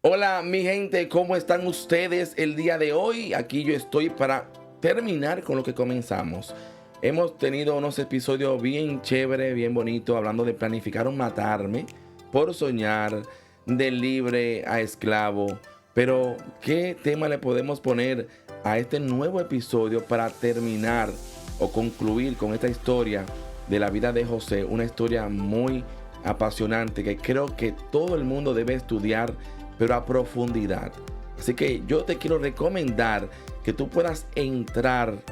Hola mi gente, ¿cómo están ustedes el día de hoy? Aquí yo estoy para terminar con lo que comenzamos. Hemos tenido unos episodios bien chéveres, bien bonitos, hablando de planificar un matarme, por soñar, de libre a esclavo. Pero, ¿qué tema le podemos poner a este nuevo episodio para terminar o concluir con esta historia de la vida de José? Una historia muy apasionante que creo que todo el mundo debe estudiar, pero a profundidad. Así que yo te quiero recomendar que tú puedas entrar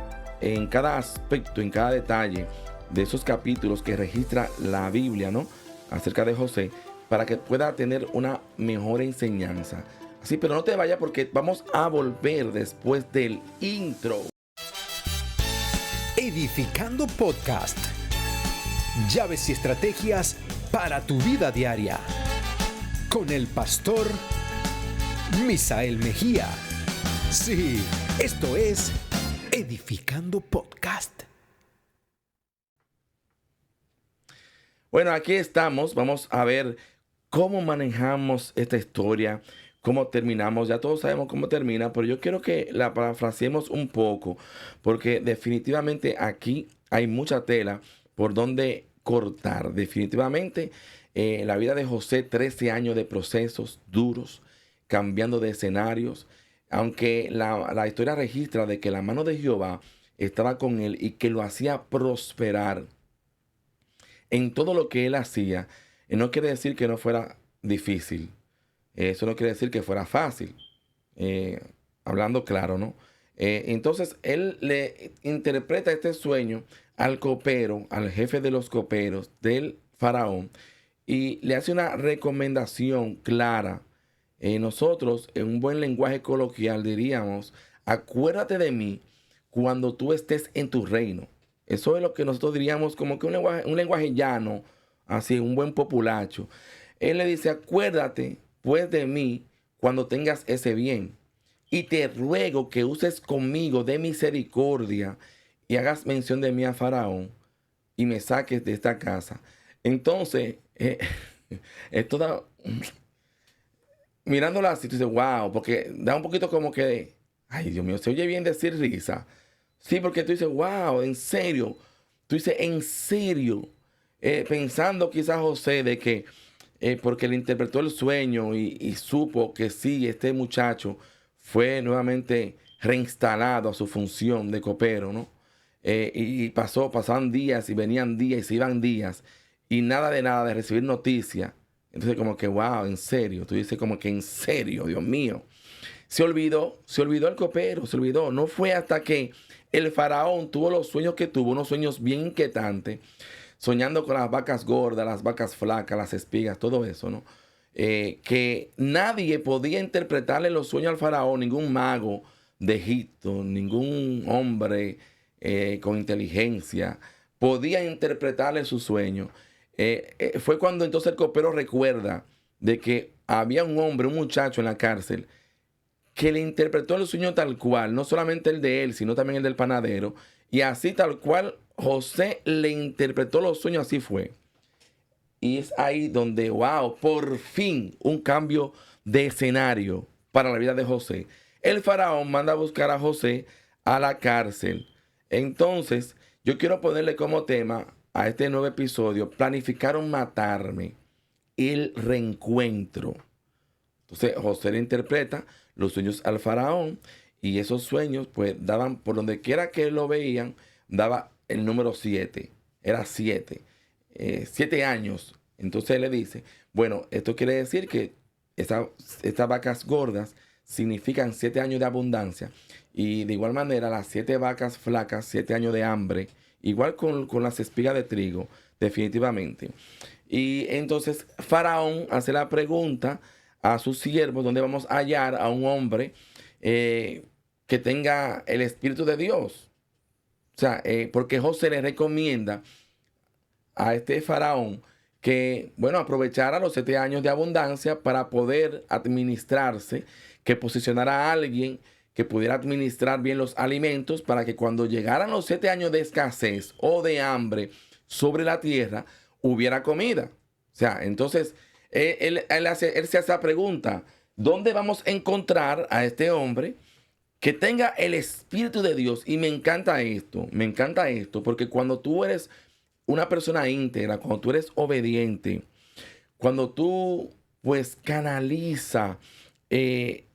en cada aspecto, en cada detalle de esos capítulos que registra la Biblia, ¿no? Acerca de José, para que pueda tener una mejor enseñanza. Así, pero no te vayas porque vamos a volver después del intro. Edificando Podcast. Llaves y estrategias para tu vida diaria. Con el pastor Misael Mejía. Sí, esto es Edificando Podcast. Bueno, aquí estamos. Vamos a ver cómo manejamos esta historia, cómo terminamos. Ya todos sabemos cómo termina, pero yo quiero que la parafraseemos un poco, porque definitivamente aquí hay mucha tela por donde cortar. Definitivamente, la vida de José, 13 años de procesos duros, cambiando de escenarios, aunque la historia registra de que la mano de Jehová estaba con él y que lo hacía prosperar en todo lo que él hacía. No quiere decir que no fuera difícil. Eso no quiere decir que fuera fácil. eh, Hablando claro, ¿no? Entonces él le interpreta este sueño al copero, al jefe de los coperos del faraón, y le hace una recomendación clara. Nosotros, en un buen lenguaje coloquial, diríamos: acuérdate de mí cuando tú estés en tu reino. Eso es lo que nosotros diríamos como que un lenguaje llano, así, un buen populacho. Él le dice: acuérdate pues de mí cuando tengas ese bien. Y te ruego que uses conmigo de misericordia y hagas mención de mí a Faraón y me saques de esta casa. Entonces, esto da, mirándola así, tú dices, wow, porque da un poquito como que, ay, Dios mío, se oye bien decir risa. Sí, porque tú dices, wow, en serio. Tú dices, en serio. Pensando quizás José de que, porque le interpretó el sueño y supo que sí, este muchacho fue nuevamente reinstalado a su función de copero, ¿no? Y pasaban días y venían días y se iban días y nada de recibir noticias. Entonces como que, wow, en serio. Tú dices como que en serio, Dios mío. Se olvidó el copero, se olvidó. No fue hasta que el faraón tuvo los sueños que tuvo, unos sueños bien inquietantes, soñando con las vacas gordas, las vacas flacas, las espigas, todo eso, ¿no? Que nadie podía interpretarle los sueños al faraón, ningún mago de Egipto, ningún hombre con inteligencia podía interpretarle sus sueños. Fue cuando entonces el copero recuerda de que había un hombre, un muchacho en la cárcel, que le interpretó el sueño tal cual, no solamente el de él, sino también el del panadero. Y así tal cual José le interpretó los sueños, así fue. Y es ahí donde, wow, por fin un cambio de escenario para la vida de José. El faraón manda a buscar a José a la cárcel. Entonces, yo quiero ponerle como tema a este nuevo episodio: planificaron matarme, el reencuentro. Entonces José le interpreta los sueños al faraón y esos sueños pues daban, por donde quiera que lo veían, daba el número 7. Era 7. 7 años. Entonces él le dice, bueno, esto quiere decir que estas vacas gordas significan 7 años de abundancia. Y de igual manera las 7 vacas flacas, 7 años de hambre. Igual con las espigas de trigo, definitivamente. Y entonces Faraón hace la pregunta a sus siervos: ¿dónde vamos a hallar a un hombre que tenga el Espíritu de Dios? O sea, porque José le recomienda a este faraón que, bueno, aprovechara los 7 años de abundancia para poder administrarse, que posicionara a alguien que pudiera administrar bien los alimentos para que cuando llegaran los 7 años de escasez o de hambre sobre la tierra, hubiera comida. O sea, entonces él se hace esa pregunta: ¿Dónde vamos a encontrar a este hombre que tenga el Espíritu de Dios? Y me encanta esto, porque cuando tú eres una persona íntegra, cuando tú eres obediente, cuando tú pues canaliza eh,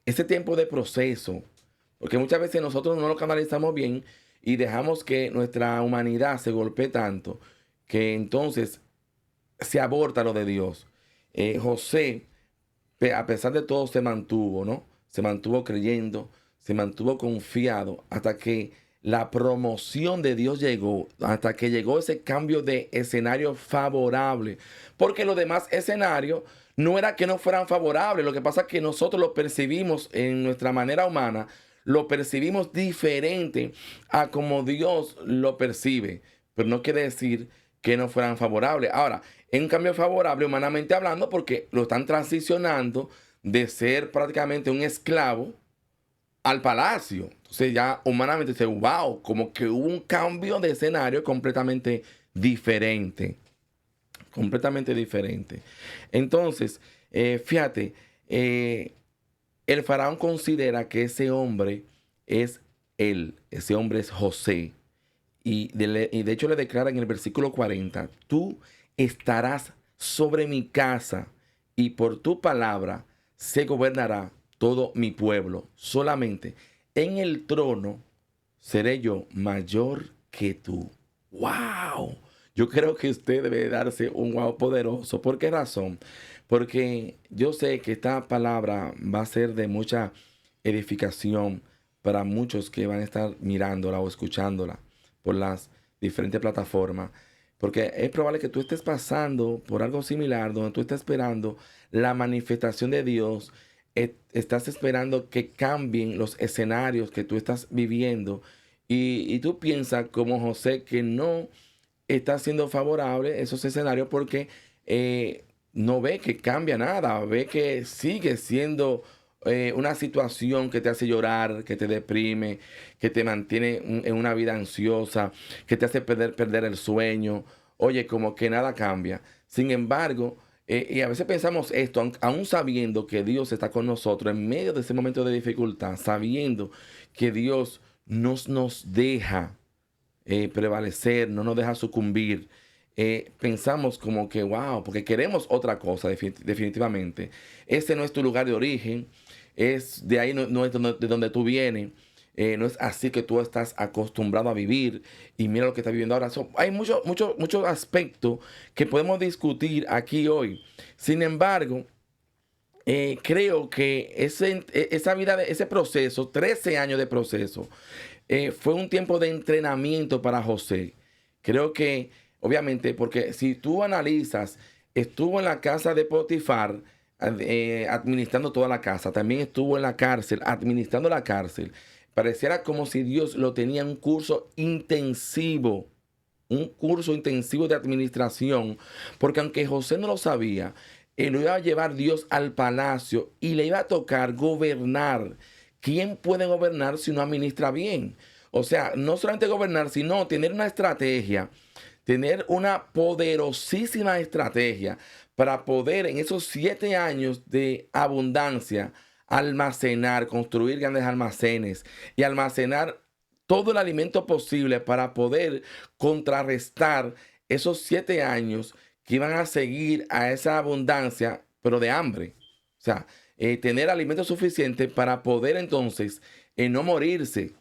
ese tiempo de proceso, porque muchas veces nosotros no lo canalizamos bien y dejamos que nuestra humanidad se golpee tanto que entonces se aborta lo de Dios. José, a pesar de todo, se mantuvo, ¿no? Se mantuvo creyendo, se mantuvo confiado hasta que la promoción de Dios llegó, hasta que llegó ese cambio de escenario favorable. Porque los demás escenarios no era que no fueran favorables, lo que pasa es que nosotros lo percibimos en nuestra manera humana, lo percibimos diferente a como Dios lo percibe, pero no quiere decir que no fueran favorables. Ahora, en un cambio favorable humanamente hablando, porque lo están transicionando de ser prácticamente un esclavo al palacio. Entonces ya humanamente dice, wow, como que hubo un cambio de escenario completamente diferente. Completamente diferente. Entonces, fíjate, el faraón considera que ese hombre es él, ese hombre es José. Y de hecho le declara en el versículo 40, tú estarás sobre mi casa y por tu palabra se gobernará todo mi pueblo. Solamente en el trono seré yo mayor que tú. ¡Wow! Yo creo que usted debe darse un wow poderoso. ¿Por qué razón? Porque yo sé que esta palabra va a ser de mucha edificación para muchos que van a estar mirándola o escuchándola por las diferentes plataformas. Porque es probable que tú estés pasando por algo similar, donde tú estás esperando la manifestación de Dios, estás esperando que cambien los escenarios que tú estás viviendo y tú piensas como José que no está siendo favorable esos escenarios porque no ve que cambia nada, ve que sigue siendo una situación que te hace llorar, que te deprime, que te mantiene en una vida ansiosa, que te hace perder el sueño. Oye, como que nada cambia. Sin embargo, y a veces pensamos esto, aún sabiendo que Dios está con nosotros en medio de ese momento de dificultad, sabiendo que Dios nos deja prevalecer, no nos deja sucumbir. Pensamos como que, wow, porque queremos otra cosa definitivamente. Ese no es tu lugar de origen, es de ahí, no es de donde tú vienes. No es así que tú estás acostumbrado a vivir y mira lo que estás viviendo ahora. Hay muchos aspectos que podemos discutir aquí hoy. Sin embargo, creo que esa vida, ese proceso, 13 años de proceso, fue un tiempo de entrenamiento para José. Creo que, obviamente, porque si tú analizas, estuvo en la casa de Potifar administrando toda la casa, también estuvo en la cárcel, administrando la cárcel. Pareciera como si Dios lo tenía en un curso intensivo de administración, porque aunque José no lo sabía, lo iba a llevar Dios al palacio y le iba a tocar gobernar. ¿Quién puede gobernar si no administra bien? O sea, no solamente gobernar, sino tener una estrategia, tener una poderosísima estrategia para poder en esos 7 años de abundancia almacenar, construir grandes almacenes y almacenar todo el alimento posible para poder contrarrestar esos 7 años que iban a seguir a esa abundancia, pero de hambre. O sea, tener alimento suficiente para poder entonces no morirse.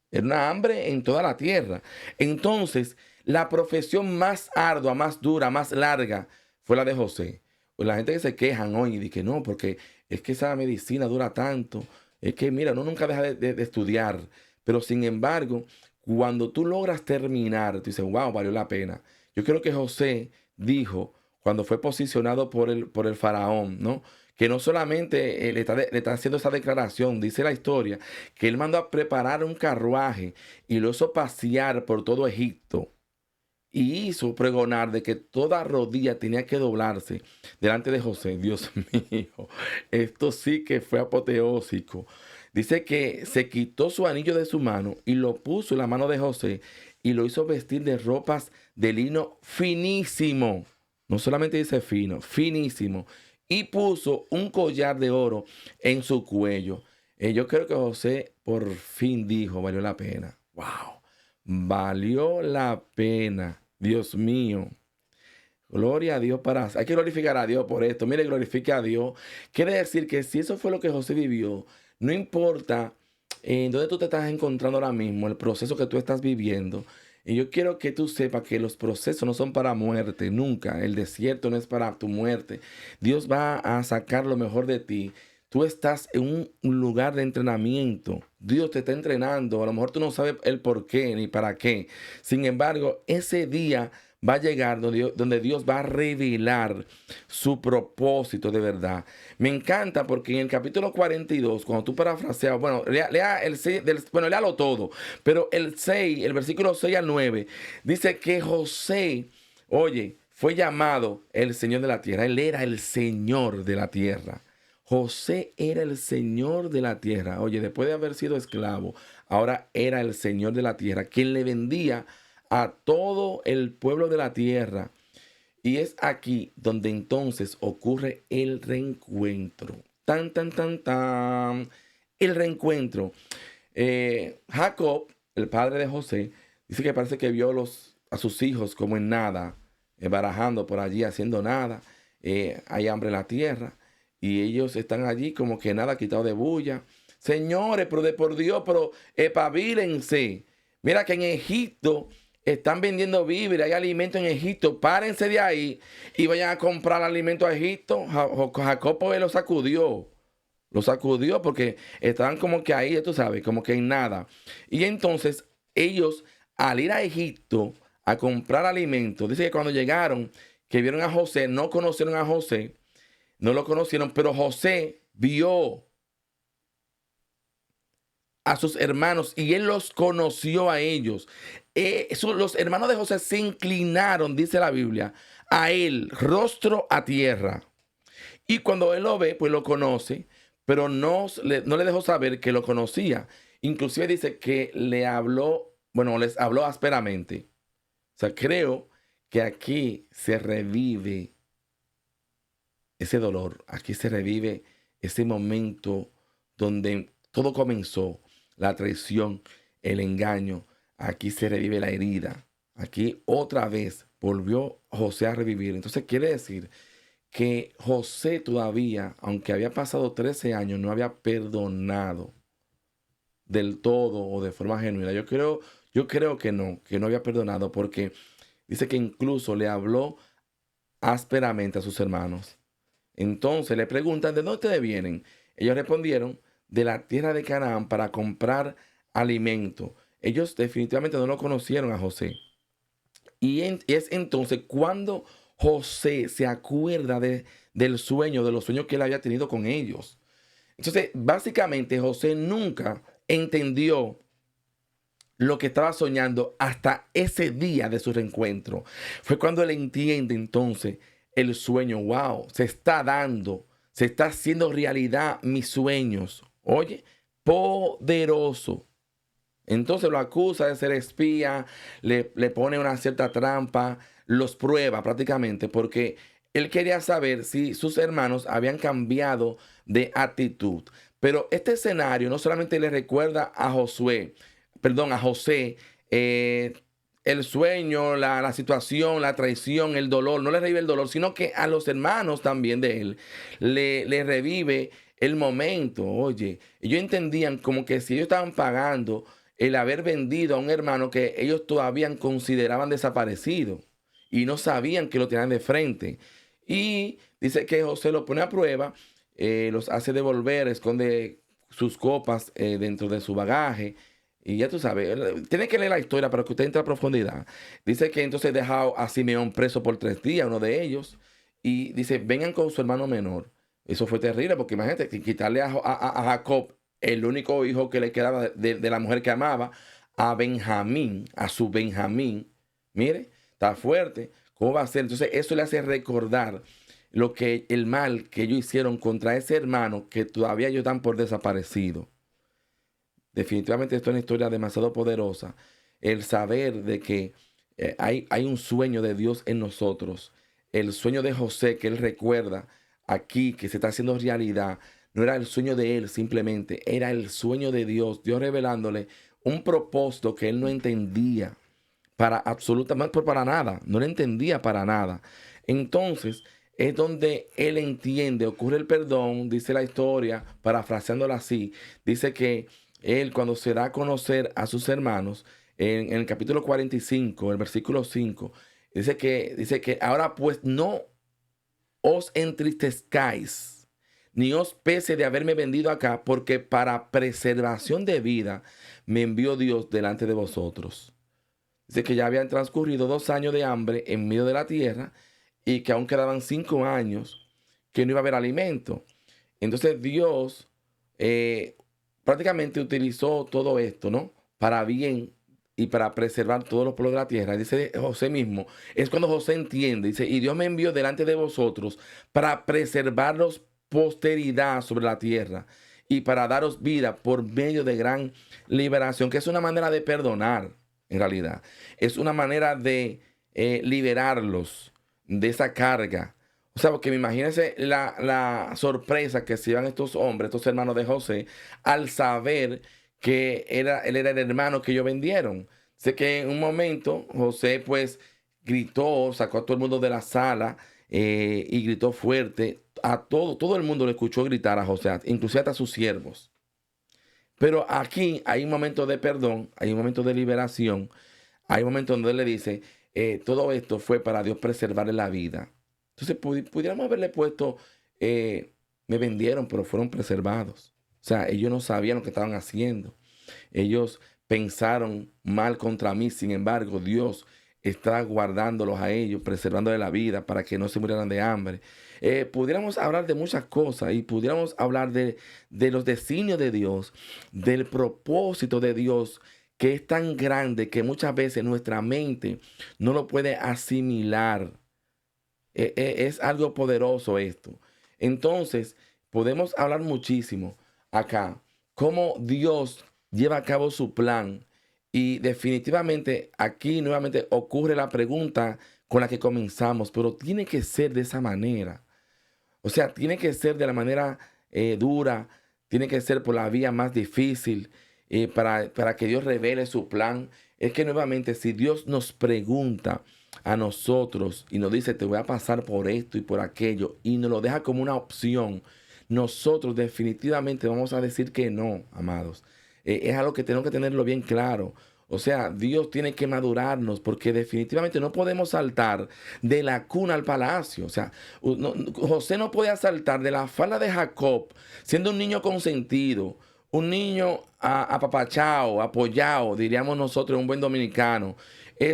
Era una hambre en toda la tierra. Entonces, la profesión más ardua, más dura, más larga fue la de José. Pues la gente que se quejan hoy y dice que no, porque es que esa medicina dura tanto. Es que, mira, uno nunca deja de estudiar. Pero sin embargo, cuando tú logras terminar, tú dices, wow, valió la pena. Yo creo que José dijo, cuando fue posicionado por el faraón, ¿no? Que no solamente le está haciendo esa declaración, dice la historia, que él mandó a preparar un carruaje y lo hizo pasear por todo Egipto. Y hizo pregonar de que toda rodilla tenía que doblarse delante de José. Dios mío, esto sí que fue apoteósico. Dice que se quitó su anillo de su mano y lo puso en la mano de José y lo hizo vestir de ropas de lino finísimo. No solamente dice fino, finísimo. y puso un collar de oro en su cuello. Yo creo que José por fin dijo, valió la pena. ¡Wow! Valió la pena. Dios mío. Gloria a Dios hay que glorificar a Dios por esto. Mire, glorifica a Dios. Quiere decir que si eso fue lo que José vivió, no importa en dónde tú te estás encontrando ahora mismo, el proceso que tú estás viviendo. Y yo quiero que tú sepas que los procesos no son para muerte, nunca. El desierto no es para tu muerte. Dios va a sacar lo mejor de ti. Tú estás en un lugar de entrenamiento. Dios te está entrenando. A lo mejor tú no sabes el por qué ni para qué. Sin embargo, ese día va a llegar donde Dios va a revelar su propósito de verdad. Me encanta porque en el capítulo 42, cuando tú parafraseas, bueno, lea el 6, léalo todo, pero el 6, el versículo 6 al 9, dice que José, oye, fue llamado el Señor de la tierra. Él era el Señor de la tierra. José era el Señor de la tierra. Oye, después de haber sido esclavo, ahora era el Señor de la tierra, quien le vendía a todo el pueblo de la tierra. Y es aquí donde entonces ocurre el reencuentro. Tan, tan, tan, tan. El reencuentro. Jacob, el padre de José, dice que parece que vio a sus hijos como en nada, barajando por allí, haciendo nada. Hay hambre en la tierra. Y ellos están allí como que nada, quitado de bulla. Señores, pero por Dios, pero espabilense. Mira que en Egipto están vendiendo víveres, hay alimento en Egipto. Párense de ahí y vayan a comprar alimento a Egipto. Jacob pues, lo sacudió. Lo sacudió porque estaban como que ahí, tú sabes, como que en nada. Y entonces ellos, al ir a Egipto a comprar alimento, dice que cuando llegaron, que vieron a José, no conocieron a José, no lo conocieron, pero José vio a sus hermanos y él los conoció a ellos. Los hermanos de José se inclinaron, dice la Biblia, a él, rostro a tierra. Y cuando él lo ve, pues lo conoce, pero no le dejó saber que lo conocía. Inclusive dice que les habló ásperamente. O sea, creo que aquí se revive ese dolor. Aquí se revive ese momento donde todo comenzó. La traición, el engaño. Aquí se revive la herida. Aquí otra vez volvió José a revivir. Entonces quiere decir que José todavía, aunque había pasado 13 años, no había perdonado del todo o de forma genuina. Yo creo que no había perdonado porque dice que incluso le habló ásperamente a sus hermanos. Entonces le preguntan, ¿de dónde ustedes vienen? Ellos respondieron, de la tierra de Canaán para comprar alimento. Ellos definitivamente no lo conocieron a José. Y es entonces cuando José se acuerda de los sueños que él había tenido con ellos. Entonces, básicamente José nunca entendió lo que estaba soñando hasta ese día de su reencuentro. Fue cuando él entiende entonces el sueño. Wow, se está dando, se está haciendo realidad mis sueños. Oye, poderoso. Entonces lo acusa de ser espía, le pone una cierta trampa, los prueba prácticamente porque él quería saber si sus hermanos habían cambiado de actitud. Pero este escenario no solamente le recuerda a José, el sueño, la situación, la traición, el dolor, no le revive el dolor, sino que a los hermanos también de él le revive el momento. Oye, ellos entendían como que si ellos estaban pagando el haber vendido a un hermano que ellos todavía consideraban desaparecido y no sabían que lo tenían de frente. Y dice que José lo pone a prueba, los hace devolver, esconde sus copas dentro de su bagaje. Y ya tú sabes, tiene que leer la historia para que usted entre a profundidad. Dice que entonces deja a Simeón preso por 3 días, uno de ellos. Y dice, vengan con su hermano menor. Eso fue terrible porque imagínate, quitarle a Jacob, el único hijo que le quedaba de la mujer que amaba, a Benjamín, a su Benjamín. Mire, está fuerte. ¿Cómo va a ser? Entonces eso le hace recordar el mal que ellos hicieron contra ese hermano que todavía ellos dan por desaparecido. Definitivamente esto es una historia demasiado poderosa. El saber de que hay un sueño de Dios en nosotros. El sueño de José que él recuerda aquí que se está haciendo realidad no era el sueño de él simplemente, era el sueño de Dios. Dios revelándole un propósito que él no entendía para absolutamente, para nada, no lo entendía para nada. Entonces es donde él entiende, ocurre el perdón, dice la historia, parafraseándola así, dice que él cuando se da a conocer a sus hermanos, en el capítulo 45, el versículo 5, dice que ahora pues no os entristezcáis, ni os pese de haberme vendido acá, porque para preservación de vida me envió Dios delante de vosotros. Dice que ya habían transcurrido 2 años de hambre en medio de la tierra y que aún quedaban 5 años que no iba a haber alimento. Entonces Dios prácticamente utilizó todo esto, ¿no? Para bien y para preservar todos los pueblos de la tierra. Dice José mismo, es cuando José entiende, dice, y Dios me envió delante de vosotros para preservaros posteridad sobre la tierra y para daros vida por medio de gran liberación, que es una manera de perdonar, en realidad. Es una manera de liberarlos de esa carga. O sea, porque imagínense la sorpresa que se llevan estos hombres, estos hermanos de José, al saber que él era el hermano que ellos vendieron. Sé que en un momento José pues gritó, sacó a todo el mundo de la sala y gritó fuerte. A todo el mundo le escuchó gritar a José, inclusive hasta sus siervos. Pero aquí hay un momento de perdón, hay un momento de liberación, hay un momento donde él le dice, todo esto fue para Dios preservarle la vida. Entonces pudiéramos haberle puesto, me vendieron, pero fueron preservados. O sea, ellos no sabían lo que estaban haciendo. Ellos pensaron mal contra mí, sin embargo, Dios está guardándolos a ellos, preservándoles la vida para que no se murieran de hambre. Pudiéramos hablar de muchas cosas y pudiéramos hablar de los designios de Dios, del propósito de Dios, que es tan grande que muchas veces nuestra mente no lo puede asimilar. Es algo poderoso esto. Entonces, podemos hablar muchísimo acá, cómo Dios lleva a cabo su plan. Y definitivamente aquí nuevamente ocurre la pregunta con la que comenzamos, pero tiene que ser de esa manera. O sea, tiene que ser de la manera dura, tiene que ser por la vía más difícil para que Dios revele su plan. Es que nuevamente si Dios nos pregunta a nosotros y nos dice te voy a pasar por esto y por aquello y nos lo deja como una opción, nosotros definitivamente vamos a decir que no, amados. Es algo que tenemos que tenerlo bien claro. O sea, Dios tiene que madurarnos porque definitivamente no podemos saltar de la cuna al palacio. O sea, José no podía saltar de la falda de Jacob siendo un niño consentido, un niño apapachado, apoyado, diríamos nosotros, un buen dominicano.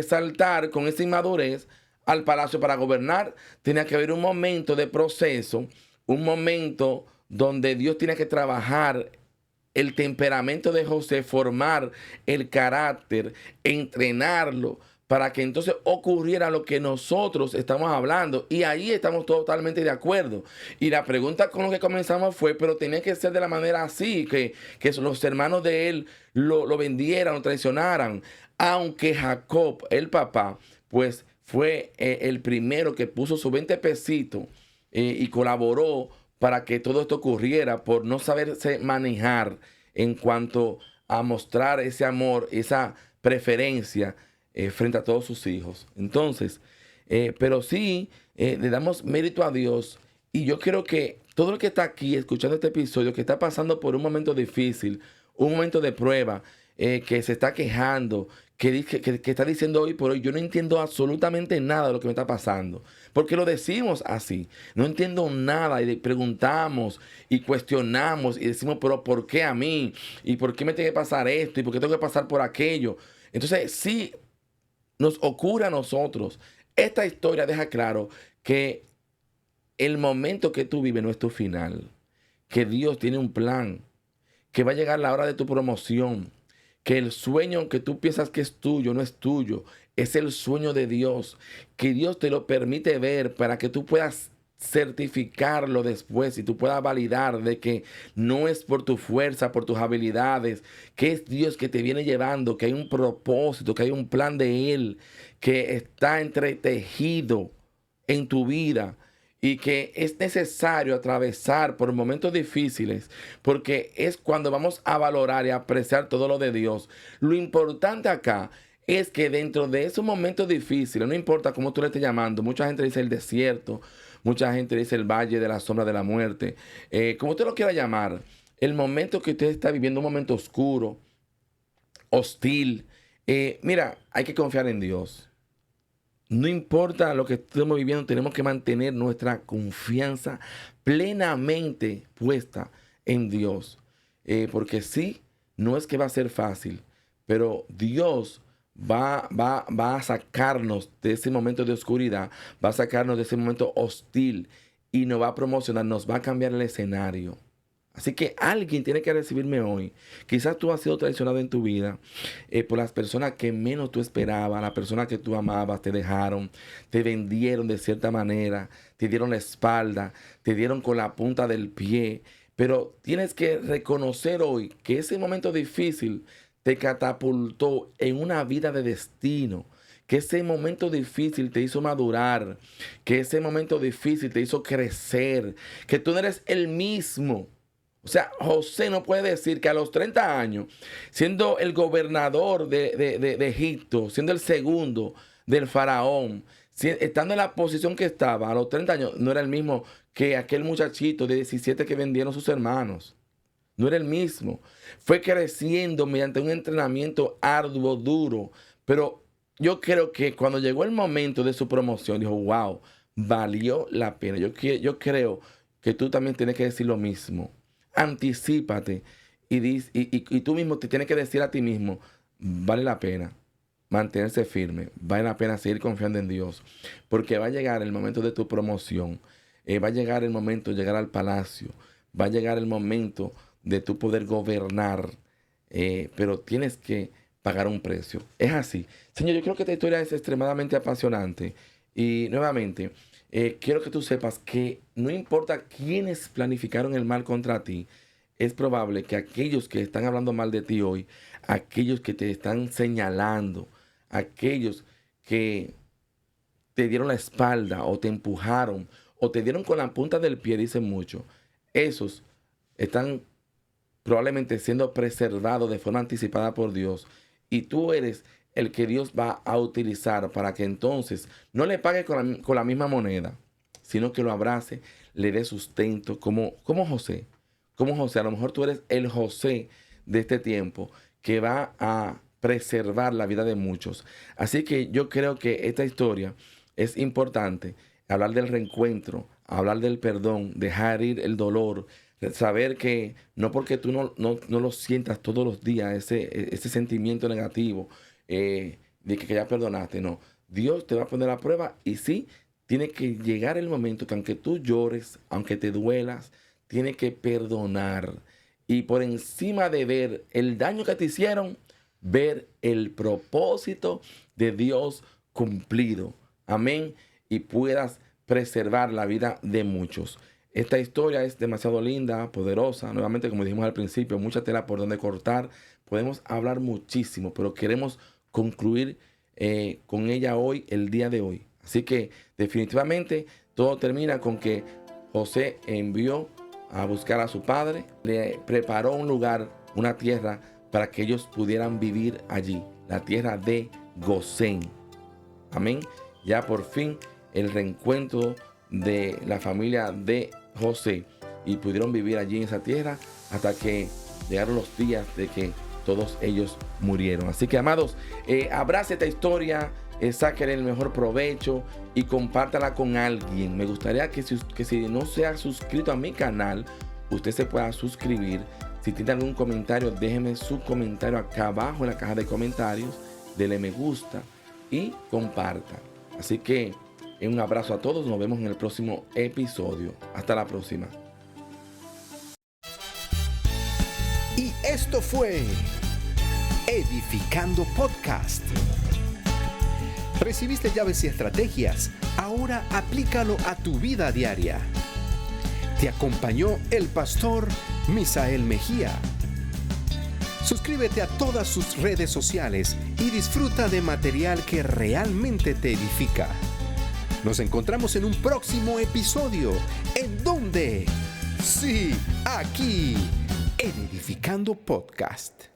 Saltar con esa inmadurez al palacio para gobernar. Tenía que haber un momento de proceso, un momento donde Dios tiene que trabajar el temperamento de José, formar el carácter, entrenarlo para que entonces ocurriera lo que nosotros estamos hablando. Y ahí estamos totalmente de acuerdo. Y la pregunta con lo que comenzamos fue, pero tenía que ser de la manera así, que los hermanos de él lo vendieran, lo traicionaran. Aunque Jacob, el papá, pues fue el primero que puso sus 20 pesitos y colaboró para que todo esto ocurriera por no saberse manejar en cuanto a mostrar ese amor, esa preferencia frente a todos sus hijos. Entonces, pero sí le damos mérito a Dios y yo quiero que todo el que está aquí escuchando este episodio, que está pasando por un momento difícil, un momento de prueba, que se está quejando, que está diciendo hoy por hoy, yo no entiendo absolutamente nada de lo que me está pasando. Porque lo decimos así. No entiendo nada y preguntamos y cuestionamos y decimos, pero ¿por qué a mí? ¿Y por qué me tiene que pasar esto? ¿Y por qué tengo que pasar por aquello? Entonces, sí nos ocurre a nosotros. Esta historia deja claro que el momento que tú vives no es tu final. Que Dios tiene un plan. Que va a llegar la hora de tu promoción. Que el sueño que tú piensas que es tuyo no es tuyo, es el sueño de Dios, que Dios te lo permite ver para que tú puedas certificarlo después y tú puedas validar de que no es por tu fuerza, por tus habilidades, que es Dios que te viene llevando, que hay un propósito, que hay un plan de Él, que está entretejido en tu vida y que es necesario atravesar por momentos difíciles, porque es cuando vamos a valorar y apreciar todo lo de Dios. Lo importante acá es que dentro de esos momentos difíciles, no importa cómo tú le estés llamando, mucha gente dice el desierto, mucha gente dice el valle de la sombra de la muerte, como usted lo quiera llamar, el momento que usted está viviendo, un momento oscuro, hostil, mira, hay que confiar en Dios. No importa lo que estemos viviendo, tenemos que mantener nuestra confianza plenamente puesta en Dios. Porque sí, no es que va a ser fácil, pero Dios va a sacarnos de ese momento de oscuridad, va a sacarnos de ese momento hostil y nos va a promocionar, nos va a cambiar el escenario. Así que alguien tiene que recibirme hoy. Quizás tú has sido traicionado en tu vida por las personas que menos tú esperabas, las personas que tú amabas, te dejaron, te vendieron de cierta manera, te dieron la espalda, te dieron con la punta del pie. Pero tienes que reconocer hoy que ese momento difícil te catapultó en una vida de destino. Que ese momento difícil te hizo madurar, que ese momento difícil te hizo crecer, que tú no eres el mismo. O sea, José no puede decir que a los 30 años, siendo el gobernador de Egipto, siendo el segundo del faraón, estando en la posición que estaba, a los 30 años, no era el mismo que aquel muchachito de 17 que vendieron sus hermanos. No era el mismo. Fue creciendo mediante un entrenamiento arduo, duro. Pero yo creo que cuando llegó el momento de su promoción, dijo, wow, valió la pena. Yo creo que tú también tienes que decir lo mismo. Anticípate y tú mismo te tienes que decir a ti mismo, vale la pena mantenerse firme, vale la pena seguir confiando en Dios, porque va a llegar el momento de tu promoción, va a llegar el momento de llegar al palacio, va a llegar el momento de tu poder gobernar, pero tienes que pagar un precio. Es así. Señor, yo creo que esta historia es extremadamente apasionante y nuevamente quiero que tú sepas que no importa quiénes planificaron el mal contra ti, es probable que aquellos que están hablando mal de ti hoy, aquellos que te están señalando, aquellos que te dieron la espalda o te empujaron o te dieron con la punta del pie, dicen mucho, esos están probablemente siendo preservados de forma anticipada por Dios y tú eres el que Dios va a utilizar para que entonces no le pague con la misma moneda, sino que lo abrace, le dé sustento, como José. Como José, a lo mejor tú eres el José de este tiempo que va a preservar la vida de muchos. Así que yo creo que esta historia es importante, hablar del reencuentro, hablar del perdón, dejar ir el dolor, saber que no porque tú no lo sientas todos los días, ese sentimiento negativo, de que ya perdonaste, no. Dios te va a poner a prueba y sí, tiene que llegar el momento que aunque tú llores, aunque te duelas, tiene que perdonar. Y por encima de ver el daño que te hicieron, ver el propósito de Dios cumplido. Amén. Y puedas preservar la vida de muchos. Esta historia es demasiado linda, poderosa. Nuevamente, como dijimos al principio, mucha tela por donde cortar. Podemos hablar muchísimo, pero queremos concluir con ella hoy, el día de hoy. Así que definitivamente todo termina con que José envió a buscar a su padre, le preparó un lugar, una tierra para que ellos pudieran vivir allí, la tierra de Gosén. Amén. Ya por fin el reencuentro de la familia de José y pudieron vivir allí en esa tierra hasta que llegaron los días de que todos ellos murieron. Así que, amados, abrace esta historia, sáquenle el mejor provecho y compártala con alguien. Me gustaría que si no se ha suscrito a mi canal, usted se pueda suscribir. Si tiene algún comentario, déjeme su comentario acá abajo en la caja de comentarios. Dele me gusta y comparta. Así que un abrazo a todos. Nos vemos en el próximo episodio. Hasta la próxima. Y esto fue Edificando Podcast. Recibiste llaves y estrategias. Ahora aplícalo a tu vida diaria. Te acompañó el pastor Misael Mejía. Suscríbete a todas sus redes sociales y disfruta de material que realmente te edifica. Nos encontramos en un próximo episodio. ¿En dónde? Sí, aquí, en Edificando Podcast.